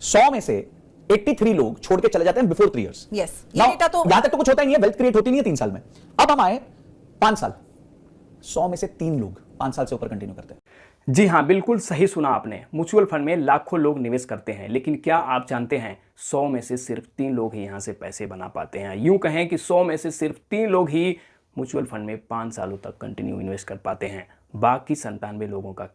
100 में से 83 लोग छोड़ के चले जाते हैं बिफोर 3 इयर्स। यस, ये डेटा तो यहां तक तो कुछ होता ही नहीं है, वेल्थ क्रिएट होती नहीं है 3 साल में। अब हम आए 5 साल, 100 में से 3 लोग 5 साल से ऊपर कंटिन्यू करते हैं। जी हाँ, बिल्कुल सही सुना आपने। म्यूचुअल फंड में लाखों लोग निवेश करते हैं, लेकिन क्या आप जानते हैं 100 में से सिर्फ 3 लोग ही यहाँ से पैसे बना पाते हैं। यूं कहें कि 100 में से सिर्फ 3 लोग ही म्यूचुअल फंड में 5 सालों तक कंटिन्यू इन्वेस्ट कर पाते हैं। बाकी 97 लोगों का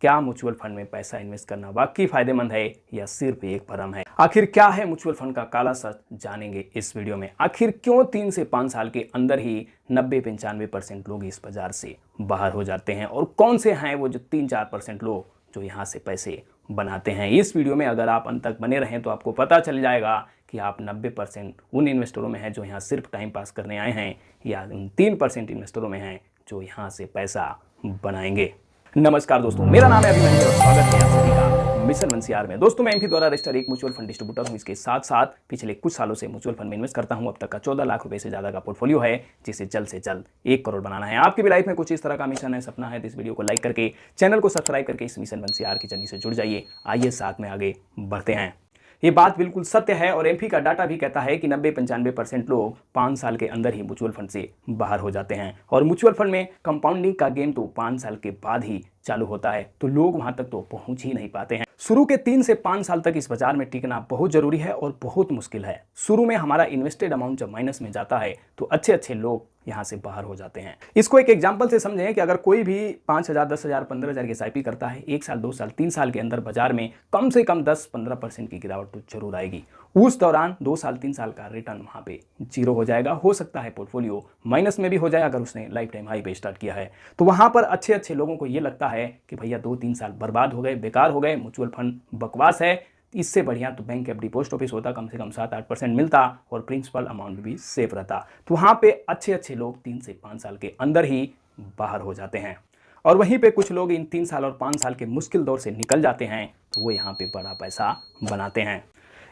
क्या म्यूचुअल फंड में पैसा इन्वेस्ट करना वाकई फायदेमंद है या सिर्फ एक भ्रम है? आखिर क्या है म्यूचुअल फंड का काला सच, जानेंगे इस वीडियो में। आखिर क्यों 3 से 5 साल के अंदर ही 90-95% लोग इस बाजार से बाहर हो जाते हैं, और कौन से हैं वो जो 3-4% लोग जो यहाँ से पैसे बनाते हैं। इस वीडियो में अगर आप अंत तक बने रहें तो आपको पता चल जाएगा कि आप 90% उन इन्वेस्टरों में हैं जो यहाँ सिर्फ टाइम पास करने आए हैं, या उन 3% इन्वेस्टरों में हैं जो यहाँ से पैसा बनाएंगे। नमस्कार दोस्तों, मेरा नाम है अभिमन्यु और स्वागत है आप सभी का मिशन वंसियार में। दोस्तों, मैं एमपी द्वारा रजिस्टर्ड एक म्यूचुअल फंड डिस्ट्रीब्यूटर हूं। इसके साथ साथ पिछले कुछ सालों से म्यूचुअल फंड में इन्वेस्ट करता हूं। अब तक का 14 लाख रुपए से ज्यादा का पोर्टफोलियो है, जिसे जल्द से जल्द 1 करोड़ बनाना है। आपकी भी लाइफ में कुछ इस तरह का मिशन है, सपना है, तो इस वीडियो को लाइक करके, चैनल को सब्सक्राइब करके इस मिशन वंसियार की जर्नी से जुड़ जाइए। आइए साथ में आगे बढ़ते हैं। ये बात बिल्कुल सत्य है और एमपी का डाटा भी कहता है कि 90-95% लोग 5 साल के अंदर ही म्यूचुअल फंड से बाहर हो जाते हैं। और म्यूचुअल फंड में कंपाउंडिंग का गेम तो 5 साल के बाद ही चालू होता है, तो लोग वहां तक तो पहुंच ही नहीं पाते हैं। शुरू के 3 से 5 साल तक इस बाजार में टिकना बहुत जरूरी है और बहुत मुश्किल है। शुरू में हमारा इन्वेस्टेड अमाउंट जब माइनस में जाता है तो अच्छे लोग यहाँ से बाहर हो जाते हैं। इसको एक एग्जांपल से समझें कि अगर कोई भी 5,000, 10,000, 15,000 की एसआईपी करता है, 1 साल, 2 साल, 3 साल के अंदर बाजार में कम से कम 10-15% की गिरावट तो जरूर आएगी। उस दौरान 2 साल, 3 साल का रिटर्न वहां पे 0 हो जाएगा। हो सकता है पोर्टफोलियो माइनस में भी हो जाए अगर उसने लाइफ टाइम हाई पे स्टार्ट किया है। तो वहां पर अच्छे लोगों को ये लगता है कि भैया 2-3 साल बर्बाद हो गए, बेकार हो गए, म्यूचुअल फंड बकवास है, इससे बढ़िया तो बैंक एफडी पोस्ट ऑफिस होता, कम से कम 7-8% मिलता और प्रिंसिपल अमाउंट भी सेफ रहता। तो वहाँ पे अच्छे लोग 3 से 5 साल के अंदर ही बाहर हो जाते हैं। और वहीं पे कुछ लोग इन 3 साल और 5 साल के मुश्किल दौर से निकल जाते हैं, तो वो यहाँ पे बड़ा पैसा बनाते हैं।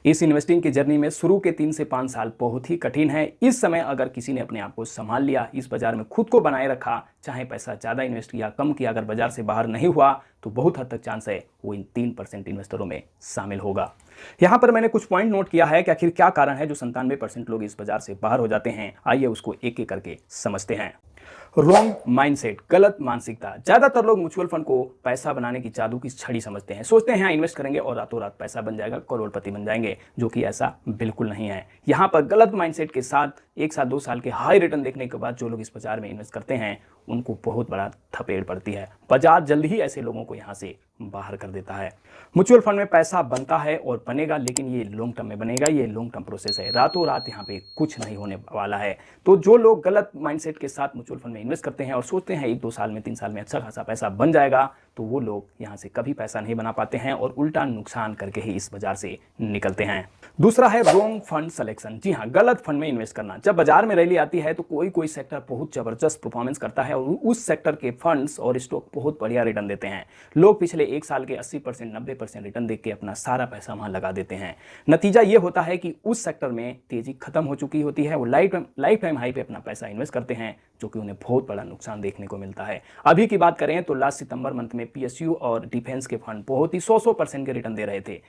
इस इन्वेस्टिंग की जर्नी में शुरू के 3 से 5 साल बहुत ही कठिन है। इस समय अगर किसी ने अपने आप को संभाल लिया, इस बाजार में खुद को बनाए रखा, चाहे पैसा ज़्यादा इन्वेस्ट किया, कम किया, अगर बाजार से बाहर नहीं हुआ तो बहुत हद तक चांस है वो इन 3% इन्वेस्टरों में शामिल होगा। यहाँ पर मैंने कुछ पॉइंट नोट किया है कि आखिर क्या कारण है जो 97% लोग इस बाजार से बाहर हो जाते हैं। आइए उसको एक एक करके समझते हैं। रॉन्ग माइंडसेट, गलत मानसिकता। ज्यादातर लोग म्यूचुअल फंड को पैसा बनाने की जादू की छड़ी समझते हैं। सोचते हैं इन्वेस्ट करेंगे और रातों रात पैसा बन जाएगा, करोड़पति बन जाएंगे, जो कि ऐसा बिल्कुल नहीं है। यहाँ पर गलत माइंडसेट के साथ 1 साल 2 साल के हाई रिटर्न देखने के बाद जो लोग इस बाजार में इन्वेस्ट करते हैं उनको बहुत बड़ा थपेड़ पड़ती है। बाजार जल्द ही ऐसे लोगों को यहाँ से बाहर कर देता है। म्यूचुअल फंड में पैसा बनता है और बनेगा, लेकिन ये लॉन्ग टर्म में बनेगा, ये लॉन्ग टर्म प्रोसेस है, रातों रात यहाँ पे कुछ नहीं होने वाला है। तो जो लोग गलत माइंडसेट के साथ म्यूचुअल फंड में इन्वेस्ट करते हैं और सोचते हैं 1-2 साल में, 3 साल में अच्छा खासा पैसा बन जाएगा, तो वो लोग यहाँ से कभी पैसा नहीं बना पाते हैं और उल्टा नुकसान करके ही इस बाजार से निकलते हैं। दूसरा है रॉन्ग फंड सिलेक्शन। जी हाँ, गलत फंड में इन्वेस्ट करना। जब बाजार में रैली आती है तो कोई सेक्टर बहुत जबरदस्त परफॉर्मेंस करता है और उस सेक्टर के फंड्स और स्टॉक बहुत बढ़िया रिटर्न देते हैं। लोग पिछले 1 साल के 80%, 90% रिटर्न देख के अपना सारा पैसा वहां लगा देते हैं। नतीजा ये होता है कि उस सेक्टर में तेजी खत्म हो चुकी होती है, वो लाइफ टाइम हाई पे अपना पैसा इन्वेस्ट करते हैं, जो कि उन्हें बहुत बड़ा नुकसान देखने को मिलता है। अभी की बात करें तो लास्ट सितंबर मंथ में पीएसयू और डिफेंस के फंड बहुत ही 100% के रिटर्न दे रहे थे।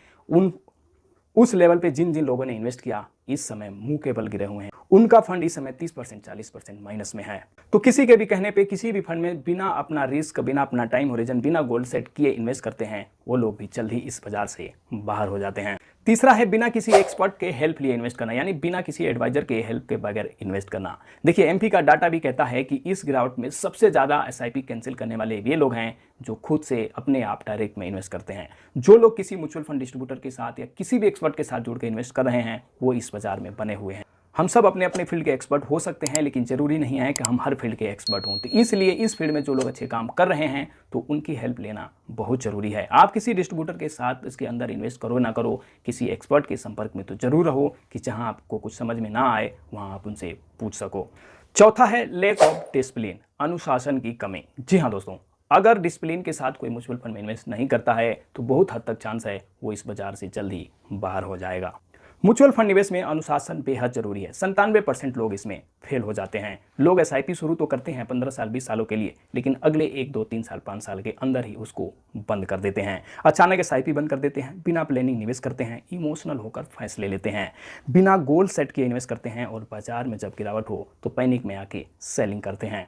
उस लेवल पे जिन लोगों ने इन्वेस्ट किया इस समय मुंह के बल गिरे हुए हैं। उनका फंड इस समय 30%, 40% माइनस में है। तो किसी के भी कहने पे किसी भी फंड में बिना अपना रिस्क, बिना अपना टाइम होरिजन, बिना गोल सेट किए इन्वेस्ट करते हैं, वो लोग भी जल्द ही इस बाजार से बाहर हो जाते हैं। तीसरा है बिना किसी एक्सपर्ट के हेल्प लिए इन्वेस्ट करना, यानी बिना किसी एडवाइजर के हेल्प के बगैर इन्वेस्ट करना। देखिए, एमपी का डाटा भी कहता है कि इस गिरावट में सबसे ज्यादा एसआईपी कैंसिल करने वाले ये लोग हैं जो खुद से अपने आप डायरेक्ट में इन्वेस्ट करते हैं। जो लोग किसी म्यूचुअल फंड डिस्ट्रीब्यूटर के साथ या किसी भी एक्सपर्ट के साथ जुड़ के इन्वेस्ट कर रहे हैं, वो इस बाजार में बने हुए हैं। हम सब अपने अपने फील्ड के एक्सपर्ट हो सकते हैं, लेकिन जरूरी नहीं है कि हम हर फील्ड के एक्सपर्ट हों। तो इसलिए इस फील्ड में जो लोग अच्छे काम कर रहे हैं तो उनकी हेल्प लेना बहुत जरूरी है। आप किसी डिस्ट्रीब्यूटर के साथ इसके अंदर इन्वेस्ट करो ना करो, किसी एक्सपर्ट के संपर्क में तो जरूर रहो कि जहां आपको कुछ समझ में ना आए वहां आप उनसे पूछ सको। चौथा है लेक ऑफ डिसिप्लिन, अनुशासन की कमी। जी हाँ दोस्तों, अगर डिसिप्लिन के साथ कोई म्यूचुअल फंड में इन्वेस्ट नहीं करता है तो बहुत हद तक चांस है वो इस बाजार से जल्द ही बाहर हो जाएगा। म्यूचुअल फंड निवेश में अनुशासन बेहद जरूरी है। 97% लोग इसमें फेल हो जाते हैं। लोग एसआईपी शुरू तो करते हैं 15 साल 20 सालों के लिए, लेकिन अगले 1 2 3 साल 5 साल के अंदर ही उसको बंद कर देते हैं। अचानक एसआईपी बंद कर देते हैं, बिना प्लानिंग निवेश करते हैं, इमोशनल होकर फैसले लेते हैं, बिना गोल सेट किए इन्वेस्ट करते हैं और बाजार में जब गिरावट हो तो पैनिक में आके सेलिंग करते हैं।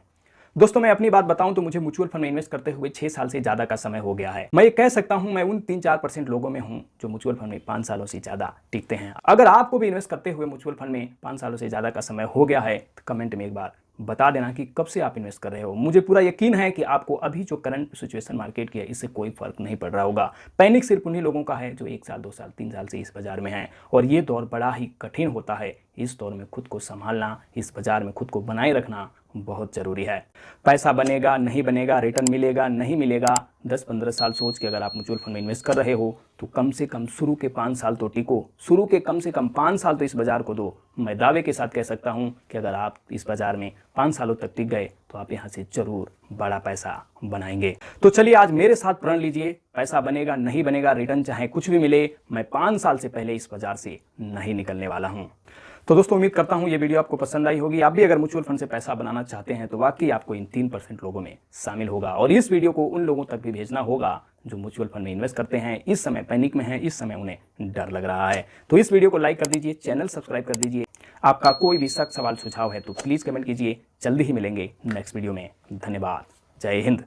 दोस्तों मैं अपनी बात बताऊं तो मुझे म्यूचुअल फंड में इन्वेस्ट करते हुए 6 साल से ज्यादा का समय हो गया है। मैं ये कह सकता हूं मैं उन 3-4% लोगों में हूं जो म्यूचुअल फंड में 5 सालों से ज्यादा टिकते हैं। अगर आपको भी इन्वेस्ट करते हुए म्यूचुअल फंड में 5 सालों से ज्यादा का समय हो गया है तो कमेंट में एक बार बता देना कि कब से आप इन्वेस्ट कर रहे हो। मुझे पूरा यकीन है कि आपको अभी जो करंट सिचुएशन मार्केट की है इससे कोई फर्क नहीं पड़ रहा होगा। पैनिक सिर्फ उन्हीं लोगों का है जो 1 साल 2 साल 3 साल से इस बाजार में हैं, और ये दौर बड़ा ही कठिन होता है। इस दौर में खुद को संभालना, इस बाजार में खुद को बनाए रखना बहुत जरूरी है। पैसा बनेगा नहीं बनेगा, रिटर्न मिलेगा नहीं मिलेगा, 10-15 साल सोच के अगर आप म्यूचुअल फंड में इन्वेस्ट कर रहे हो तो कम से कम शुरू के 5 साल तो टिको, शुरू के कम से कम 5 साल तो इस बाजार को दो। मैं दावे के साथ कह सकता हूं कि अगर आप इस बाजार में 5 सालों तक टिक गए तो आप यहां से जरूर बड़ा पैसा बनाएंगे। तो चलिए आज मेरे साथ प्रण लीजिए, पैसा बनेगा नहीं बनेगा, रिटर्न चाहे कुछ भी मिले, मैं 5 साल से पहले इस बाजार से नहीं निकलने वाला हूं। तो दोस्तों उम्मीद करता हूं ये वीडियो आपको पसंद आई होगी। आप भी अगर म्यूचुअल फंड से पैसा बनाना चाहते हैं तो वाकई आपको इन 3% लोगों में शामिल होगा, और इस वीडियो को उन लोगों तक भी भेजना होगा जो म्यूचुअल फंड में इन्वेस्ट करते हैं, इस समय पैनिक में हैं, इस समय उन्हें डर लग रहा है। तो इस वीडियो को लाइक कर दीजिए, चैनल सब्सक्राइब कर दीजिए। आपका कोई भी शक सवाल सुझाव है तो प्लीज़ कमेंट कीजिए। जल्दी ही मिलेंगे नेक्स्ट वीडियो में। धन्यवाद। जय हिंद।